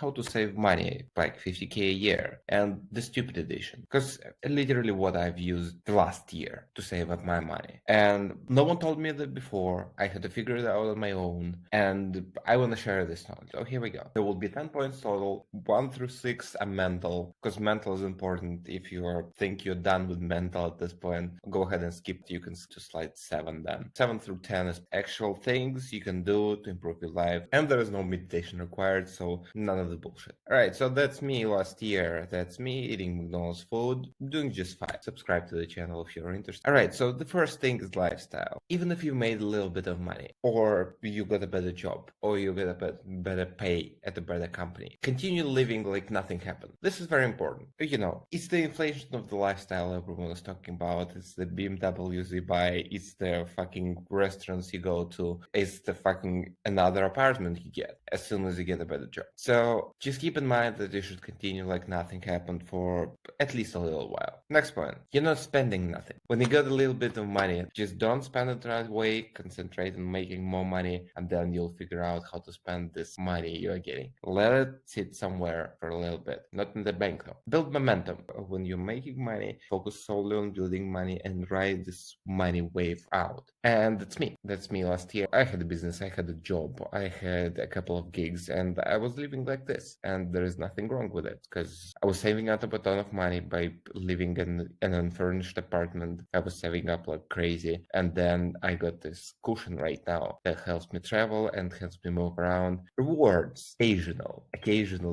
how to save money, like 50K a year, and the stupid edition, because literally what I've used the last year to save up my money. And no one told me that before. I had to figure it out on my own, and I want to share this knowledge. So here we go. There will be 10 points total. 1 through 6 are mental, because mental is important. If you think you're done with mental at this point, go ahead and skip. You can to slide 7 then. 7 through 10 is actual things you can do to improve your life, and there is no meditation required, so none of the bullshit. Alright, so that's me last year. That's me eating McDonald's food, doing just fine. Subscribe to the channel if you're interested. Alright, so the first thing is lifestyle. Even if you made a little bit of money, or you got a better job, or you get a better pay at a better company, continue living like nothing happened. This is very important. You know, it's the inflation of the lifestyle everyone is talking about. It's the BMWs you buy, it's the fucking restaurants you go to, it's the fucking another apartment you get as soon as you get a better job. So just keep in mind that you should continue like nothing happened for at least a little while. Next point, you're not spending nothing. When you got a little bit of money, just don't spend it right away, concentrate on making more money, and then you'll figure out how to spend this money you're getting. Let it sit somewhere for a little bit, not in the bank though. Build momentum. When you're making money, focus solely on building money and ride this money wave out. And that's me last year. I had a business, I had a job, I had a couple of gigs, and I was living like this, and there is nothing wrong with it, because I was saving up a ton of money by living in an unfurnished apartment. I was saving up like crazy, and then I got this cushion right now that helps me travel and helps me move around. Rewards, occasional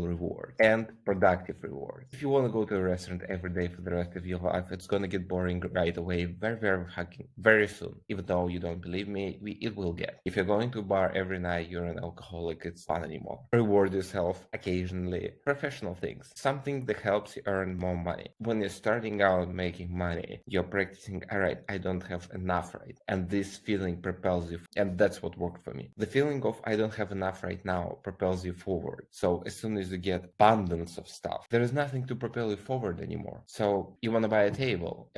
reward, and productive reward. If you want to go to a restaurant every day for the rest of your life, it's gonna get boring right away, very soon. Even though you don't believe me, it will get. If you're going to a bar every night, you're an alcoholic, it's fun anymore. Reward yourself occasionally. Professional things, something that helps you earn more money. When you're starting out making money, you're practicing, all right, I don't have enough right, and this feeling propels you, and that's what worked for me. The feeling of I don't have enough right now propels you forward. So as soon as you get abundance of stuff, there is nothing to propel you forward anymore. So you want to buy a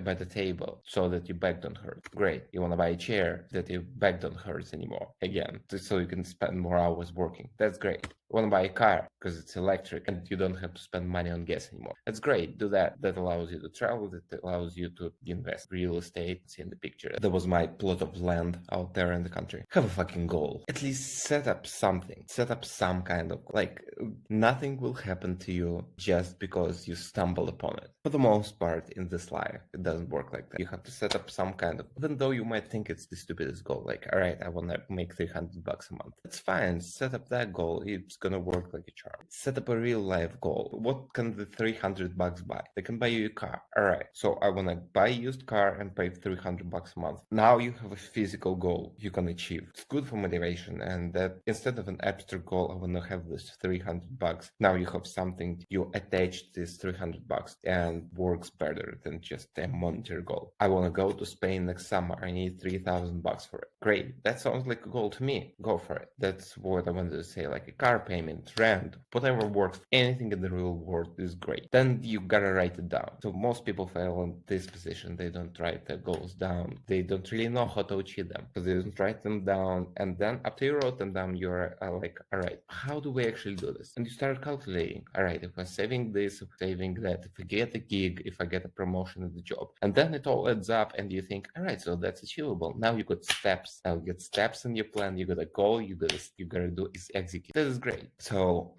better table, so that your back don't hurt. Great. You want to buy a chair that your back don't hurt anymore. Again, so you can spend more hours working. That's great. You want to buy a car because it's electric and you don't have to spend money on gas anymore. That's great. Do that. That allows you to travel. That allows you to invest real estate. See in the picture. That was my plot of land out there in the country. Have a fucking goal. At least set up something. Set up some kind of, like, nothing will happen to you just because you stumble upon it. For the most part in this life, it doesn't work like that. You have to set up some kind of, even though you might think it's the stupidest goal, like, all right, I want to make $300 a month. That's fine. Set up that goal. It's gonna work like a charm. Set up a real life goal. What can the $300 buy? They can buy you a car. All right. So I want to buy a used car and pay $300 a month. Now you have a physical goal you can achieve. It's good for motivation, and that instead of an abstract goal, I want to have this $300. Now you have something you attach this $300 and works better than just a monetary goal. I want to go to Spain next summer. I need $3,000 for it. Great. That sounds like a goal to me. Go for it. That's what I wanted to say, like a car payment, rent, whatever works. Anything in the real world is great. Then you gotta write it down. So most people fail in this position. They don't write their goals down. They don't really know how to achieve them because they don't write them down. And then after you wrote them down, you're like, all right, how do we actually do this? And you start calculating, all right, if I'm saving this, if I'm saving that, if I get a gig, if I get a promotion at the job. And then it all adds up and you think, all right, so that's achievable. Now you got steps. Now you get steps in your plan. You got a goal. You gotta do is execute. This is great. So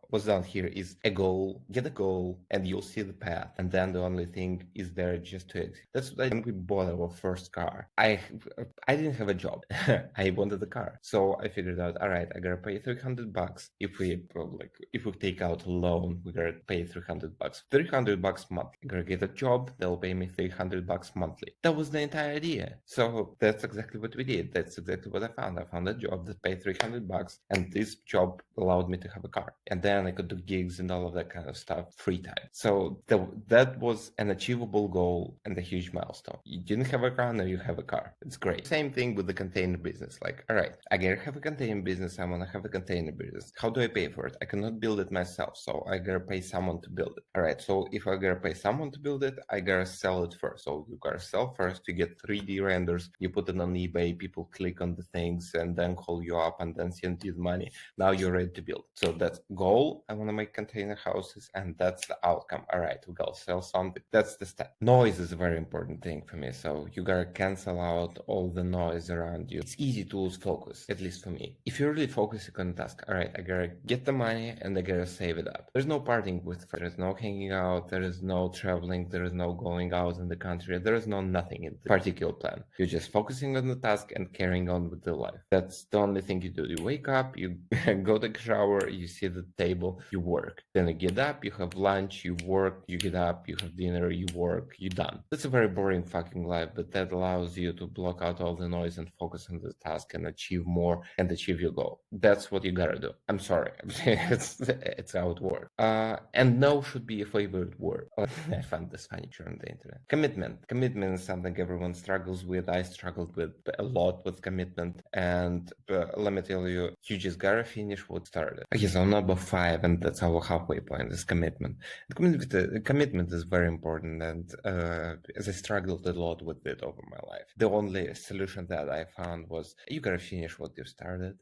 what's down here is a goal. Get a goal and you'll see the path. And then the only thing is there just to execute. That's what I think we bought our first car. I didn't have a job. I wanted a car. So I figured out, all right, I gotta pay $300. If we take out a loan, we gotta pay $300. $300 monthly. I gotta get a job, they'll pay me $300 monthly. That was the entire idea. So that's exactly what we did. That's exactly what I found. I found a job that paid $300, and this job allowed me to have a car. And then I could do gigs and all of that kind of stuff, free time. So that was an achievable goal and a huge milestone. You didn't have a car, now you have a car. It's great. Same thing with the container business. Like, all right, I gotta have a container business. I wanna have a container business. How do I pay for it? I cannot build it myself, so I gotta pay someone to build it. All right, so if I gotta pay someone to build it, I gotta sell it first. So you gotta sell first to get 3D renders. You put it on eBay, people click on the things and then call you up and then send you the money. Now you're ready to build. So that's goal. goal. I want to make container houses, and that's the outcome. All right, we gotta sell something. That's the step. Noise is a very important thing for me. So you gotta cancel out all the noise around you. It's easy to lose focus, at least for me. If you're really focusing on a task, all right, I gotta get the money and I gotta save it up. There's no parting with friends. There's no hanging out. There is no traveling. There is no going out in the country. There is no nothing in the particular plan. You're just focusing on the task and carrying on with the life. That's the only thing you do. You wake up, you go take a shower, you sit at the table, you work. Then you get up, you have lunch, you work, you get up, you have dinner, you work, you're done. That's a very boring fucking life, but that allows you to block out all the noise and focus on the task and achieve more and achieve your goal. That's what you gotta do. I'm sorry. it's how it works. And no should be a favorite word. I found this funny on the internet. Commitment. Commitment is something everyone struggles with. I struggled with a lot with commitment. And let me tell you, you just gotta finish what started. Okay, so number 5, and that's our halfway point, is commitment. Commitment is very important, and as I struggled a lot with it over my life, the only solution that I found was you gotta finish what you started.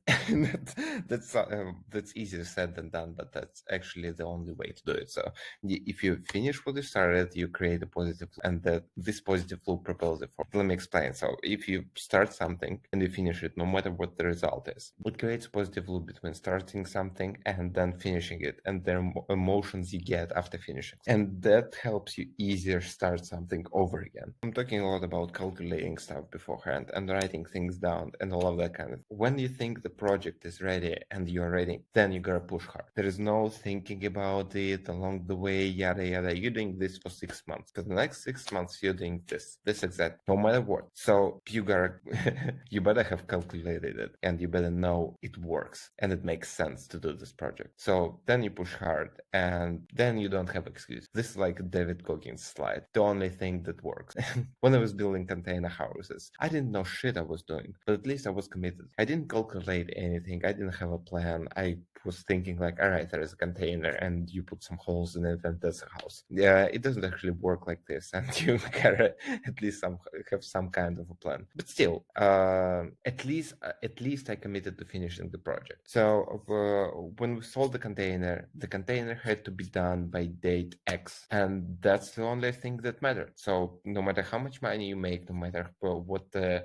That's easier said than done, but that's actually the only way to do it. So if you finish what you started, you create a positive, and this positive loop propels it forward. Let me explain. So if you start something and you finish it, no matter what the result is, it creates a positive loop between starting something and then finishing it, and the emotions you get after finishing. And that helps you easier start something over again. I'm talking a lot about calculating stuff beforehand and writing things down and all of that kind of. When you think the project is ready and you're ready, then you gotta push hard. There is no thinking about it along the way, yada yada. You're doing this for 6 months. For the next 6 months, you're doing this exact, no matter what. So you gotta, you better have calculated it, and you better know it works and it makes sense to do this project. So then you push hard, and then you don't have excuse. This is like David Goggins' slide. The only thing that works. When I was building container houses, I didn't know shit I was doing, but at least I was committed. I didn't calculate anything. I didn't have a plan. I was thinking like, all right, there is a container and you put some holes in it and that's a house. Yeah, it doesn't actually work like this, and you gotta at least have some kind of a plan. But still, at least I committed to finishing the project. So when we sold the container had to be done by date X, and that's the only thing that mattered. So no matter how much money you make, no matter what the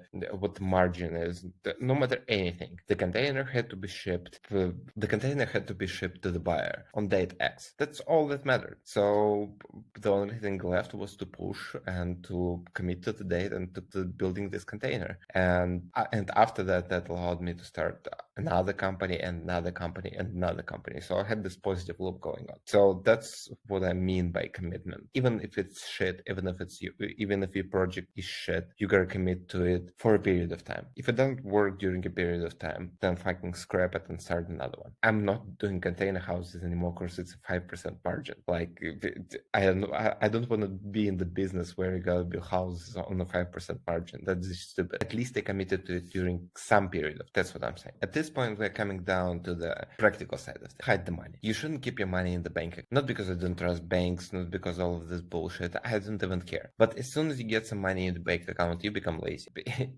margin is, no matter anything, the container had to be shipped. The container had to be shipped to the buyer on date X. That's all that mattered. So the only thing left was to push and to commit to the date and to building this container. And after that allowed me to start another company and another company and another company. So I had this positive loop going on. So that's what I mean by commitment. Even if it's shit, even if your project is shit, you gotta commit to it for a period of time. If it doesn't work during a period of time, then fucking scrap it and start another one. I'm not doing container houses anymore because it's a 5% margin. Like I don't want to be in the business where you gotta build houses on a 5% margin. That's just stupid. At least I committed to it during some period of. That's what I'm saying. At this point, we're coming down to the practical side of it. Hide the money. You shouldn't keep your money in the bank. Not because I don't trust banks, not because all of this bullshit. I don't even care. But as soon as you get some money in the bank account, you become lazy.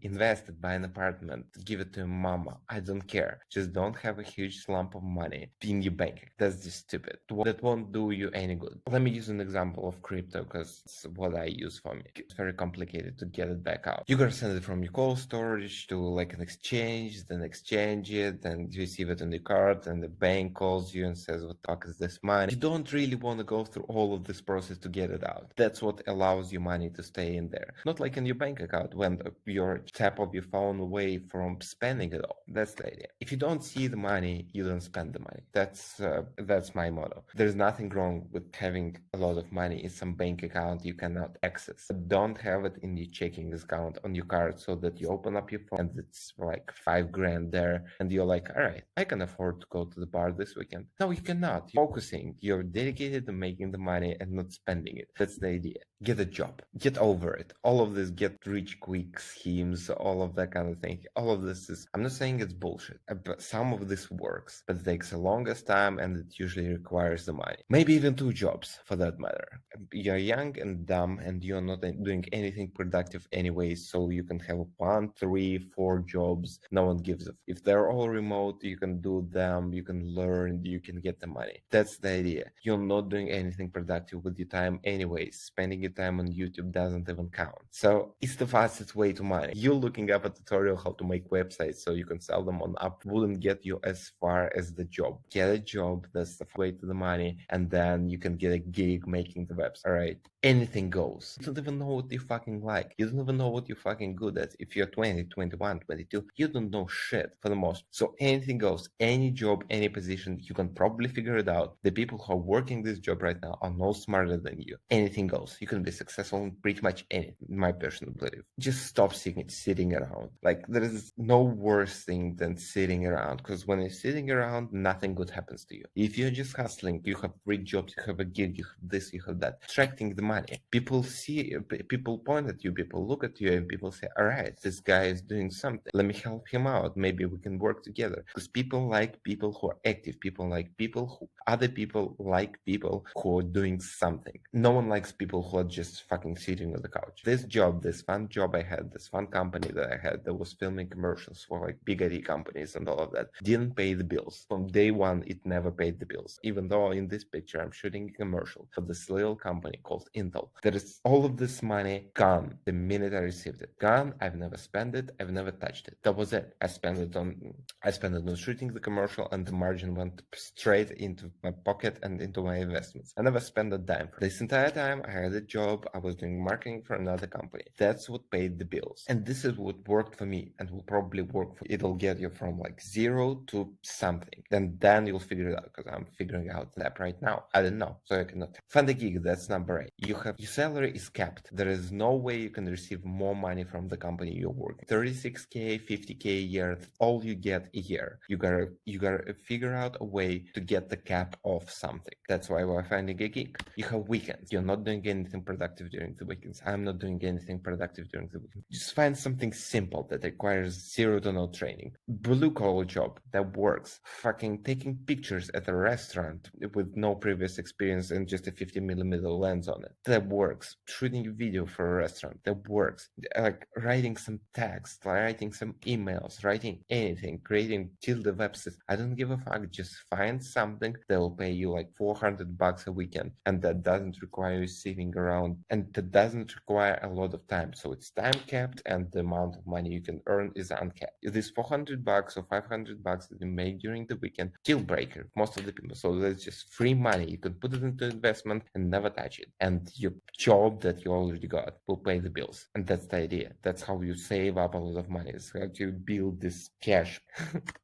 Invest it, buy an apartment, give it to your mama. I don't care. Just don't have a huge lump of money in your bank. That's just stupid. That won't do you any good. Let me use an example of crypto because it's what I use for me. It's very complicated to get it back out. You gotta send it from your cold storage to like an exchange, then exchange it, then receive it on your card, and the bank calls you and says, what the fuck is this money? You don't really want to go through all of this process to get it out. That's what allows your money to stay in there. Not like in your bank account when you're tap of your phone away from spending it all. That's the idea. If you don't see the money, you don't spend the money. That's my motto. There's nothing wrong with having a lot of money in some bank account you cannot access. But don't have it in your checking account on your card so that you open up your phone and it's like $5,000 there and you're like, all right, I can afford to go to the bar this weekend. No, you cannot. You're focusing. You're dedicated to making the money and not spending it. That's the idea. get a job, get over it. All of this get rich quick schemes, all of that kind of thing. All of this is, I'm not saying it's bullshit, but some of this works, but it takes the longest time and it usually requires the money. Maybe even 2 jobs for that matter. You're young and dumb and you're not doing anything productive anyway, so you can have 1, 3, 4 jobs. No one gives a if they're all remote, you can do them, you can learn, you can get the money. That's the idea. You're not doing anything productive with your time anyways. Spending your time on YouTube doesn't even count. So it's the fastest way to money. You looking up a tutorial how to make websites so you can sell them on Up wouldn't get you as far as the job. Get a job, that's the way to the money, and then you can get a gig making the website. All right, anything goes. You don't even know what you fucking like. You don't even know what you're fucking good at. If you're 20, 21, 22, you don't know shit for the most. So anything goes, any job, any position, you can probably figure it out. The people who are working this job right now are no smarter than you. Anything goes. You can be successful in pretty much anything, in my personal belief. Just stop sitting around. Like, there is no worse thing than sitting around, because when you're sitting around, nothing good happens to you. If you're just hustling, you have 3 jobs, you have a gig, you have this, you have that, attracting the money. People see, people point at you, people look at you, and people say, all right, this guy is doing something. Let me help him out. Maybe we can work together. Because people like people who are active. People like people who, other people like people who are doing something. No one likes people who are just fucking sitting on the couch. This job, this fun job I had, this fun company that I had that was filming commercials for like big IT companies and all of that, didn't pay the bills. From day one, it never paid the bills. Even though in this picture, I'm shooting a commercial for this little company called Intel. There is all of this money gone the minute I received it. Gone. I've never spent it. I've never touched it. That was it. I spent it on shooting the commercial, and the margin went straight into my pocket and into my investments. I never spent a dime. For this entire time, I had a job. I was doing marketing for another company. That's what paid the bills. And this is what worked for me and will probably work for you. It'll get you from like 0 to something. And then you'll figure it out, because I'm figuring out that right now. I don't know. So I cannot. Find a gig. That's number 8. Your salary is capped. There is no way you can receive more money from the company you're working. 36K, 50K a year, all you get a year. You gotta figure out a way to get the cap off something. That's why we're finding a gig. You have weekends. You're not doing anything productive during the weekends. I'm not doing anything productive during the weekend. Just find something simple that requires 0 to no training. Blue collar job that works. Fucking taking pictures at a restaurant with no previous experience and just a 50mm lens on it. That works. Shooting a video for a restaurant. That works. Like writing some text, writing some emails, writing anything, creating tilde websites. I don't give a fuck. Just find something that will pay you like $400 a weekend, and that doesn't require you sitting around, and that doesn't require a lot of time. So it's time capped, and the amount of money you can earn is uncapped. It is $400 or $500 that you make during the weekend, deal breaker most of the people. So that's just free money. You can put it into investment and never touch it, and your job that you already got will pay the bills. And that's the idea. That's how you save up a lot of money. It's how you build this cash.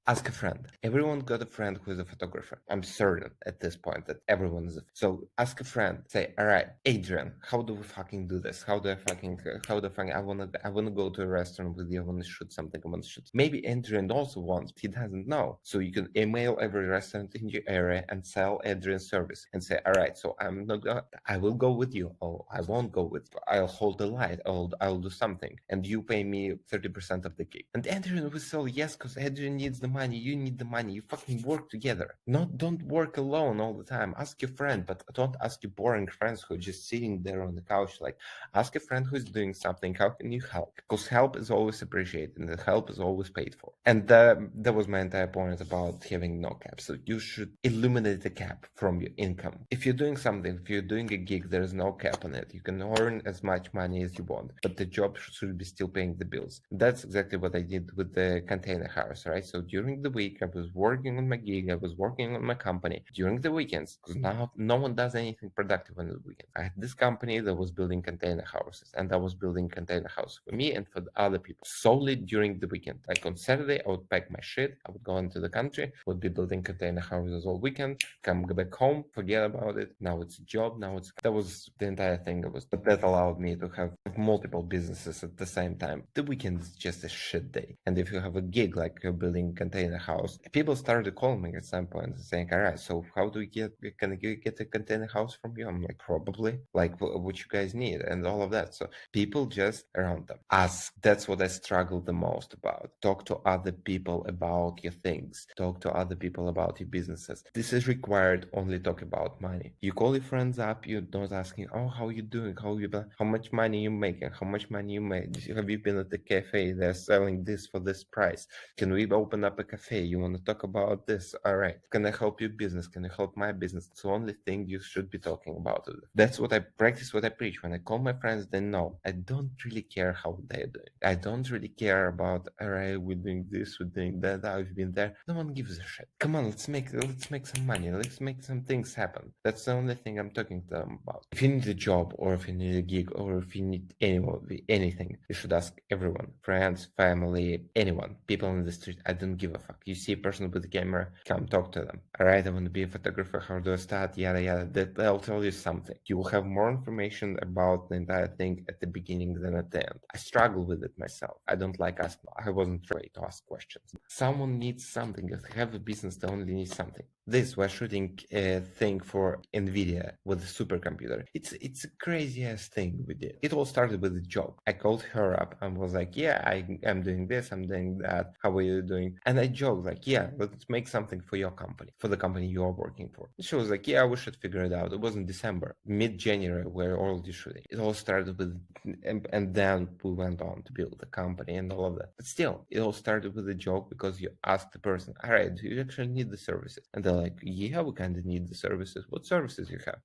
Ask a friend. Everyone got a friend who is a photographer. I'm certain at this point that everyone is. So ask a friend. Say, all right, Adrian, how do we fucking do this? How do I wanna go to a restaurant with you. I wanna shoot something. I wanna shoot. Maybe Adrian also wants. He doesn't know. So you can email every restaurant in your area and sell Adrian's service and say, all right, so I will go with you. Oh, I won't go with you. I'll hold the light. I'll do something. And you pay me 30% of the gig. And Adrian will say yes, because Adrian needs the money. You need the money. You fucking work together. Don't work alone all the time. Ask your friend, but don't ask your boring friends who are just sitting there on the couch. Like, ask a friend who's doing something. How can you help? Because help is always appreciated and the help is always paid for. And that was my entire point about having no cap. So you should eliminate the cap from your income. If you're doing something, if you're doing a gig, there is no cap on it. You can earn as much money as you want, but the job should be still paying the bills. That's exactly what I did with the container house, right? So during the week, I was working on my gig, I was working on my company. During the weekends, because now no one does anything productive on the weekend. I had this company that was building container houses, and I was building container house for me and for the other people solely during the weekend. Like on Saturday, I would pack my shit, I would go into the country, would be building container houses all weekend, come back home, forget about it. Now it's a job. That was the entire thing. But that allowed me to have multiple businesses at the same time. The weekend is just a shit day. And if you have a gig like you're building container house, people started calling me at some point saying, all right, so how do we can I get a container house from you? I'm like, probably. Like, what you guys need and all of that. So people just around them. Ask. That's what I struggle the most about. Talk to other people about your things. Talk to other people about your businesses. This is required. Only talk about money. You call your friends up. You're not asking, oh, how you doing? How much money you making? How much money you made? Have you been at the cafe? They're selling this for this price. Can we open up a cafe? You want to talk about this? All right. Can I help your business? Can I help my business? It's the only thing you should be talking about. That's what I practice, what I preach. When I call my friends, they know I don't really care how they're doing. I don't really care about, all right, we're doing this, we're doing that, I've been there. No one gives a shit. Come on, let's make some money. Let's make some things happen. That's the only thing I'm talking to them about. If you need a job, or if you need a gig, or if you need anything, you should ask everyone, friends, family, anyone, people on the street. I don't give a fuck. You see a person with a camera, come talk to them. All right, I want to be a photographer. How do I start? Yada yada. They'll tell you something. You will have more information about the entire thing at the beginning than at the end. I struggle with it myself. I don't like asking. I wasn't afraid to ask questions. Someone needs something. If they have a business, they only need something. This we're shooting a thing for NVIDIA with a supercomputer. It's a crazy ass thing we did. It all started with a joke. I called her up and was like, yeah, I'm doing this, I'm doing that. How are you doing? And I joked like, yeah, let's make something for your company, for the company you're working for. And she was like, yeah, we should figure it out. It was in December, mid-January, we're already shooting. It all started with, and then we went on to build the company and all of that. But still, it all started with a joke because you asked the person, all right, do you actually need the services? And they're like, yeah, we kind of need the services. What services you have?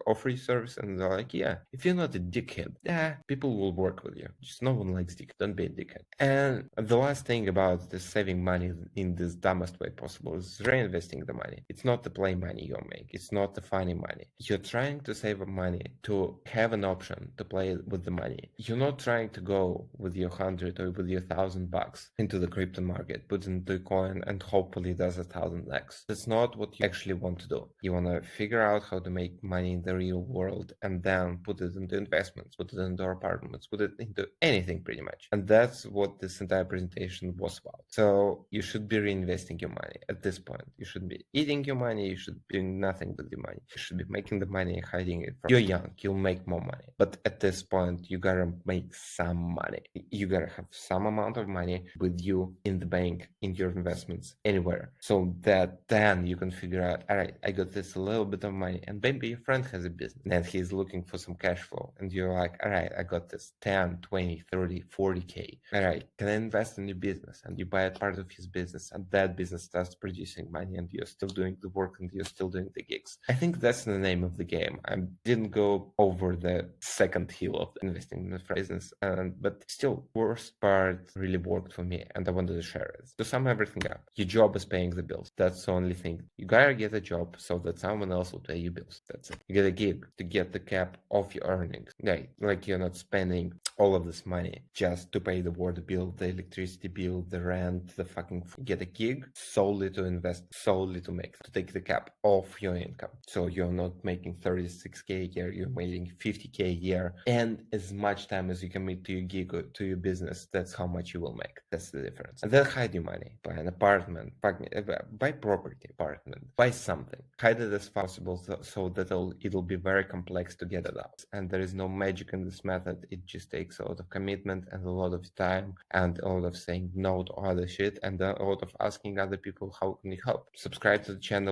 Offer you service? And they're like, yeah. If you're not a dickhead, people will work with you. Just no one likes dickhead. Don't be a dickhead. And the last thing about the saving money in this dumbest way possible is reinvesting the money. It's not the play money you make. It's not the funny money. You're trying to save money to have an option to play with the money. You're not trying to go with your 100 or with your $1,000 into the crypto market, put into a coin, and hopefully it does 1,000x. That's not what you actually want to do. You want to figure out how to make money in the real world and then put it into investments, put it into apartments, put it into anything pretty much. And that's what this entire presentation was about. So you should be reinvesting your money at this point. You should be eating your money. You should be doing nothing with your money. You should be making the money and hiding it. You're young. You'll make more money. But at this point, you gotta make some money. You gotta have some amount of money with you in the bank, in your investments, anywhere. So that then you can figure out, all right, I got this a little bit of money, and maybe your friend has a business and he's looking for some cash flow. And you're like, all right, I got this 10, 20, 30, 40K. All right, can I invest in your business? And you buy a part of his business, and that business starts producing money, and you're still doing the work and you're still doing the gigs. I think that's the name of the game. I didn't go over the second hill of investing in the business, but still, worst part really worked for me, and I wanted to share it. To sum everything up, your job is paying the bills. That's the only thing. You gotta get a job so that someone else will pay your bills. That's it. You get a gig to get the cap off your earnings. Yeah, like you're not spending all of this money just to pay the water bill, the electricity bill, the rent, the fucking get a gig solely to invest, solely to take the cap off your income. So you're not making 36K a year, you're making 50K a year, and as much time as you commit to your gig or to your business, that's how much you will make. That's the difference. And then hide your money. Buy an apartment, buy property, apartment, buy something. Hide it as possible so that it'll be very complex to get it up. And there is no magic in this method. It just takes a lot of commitment and a lot of time and a lot of saying no to other shit and a lot of asking other people, how can you help? Subscribe to the channel.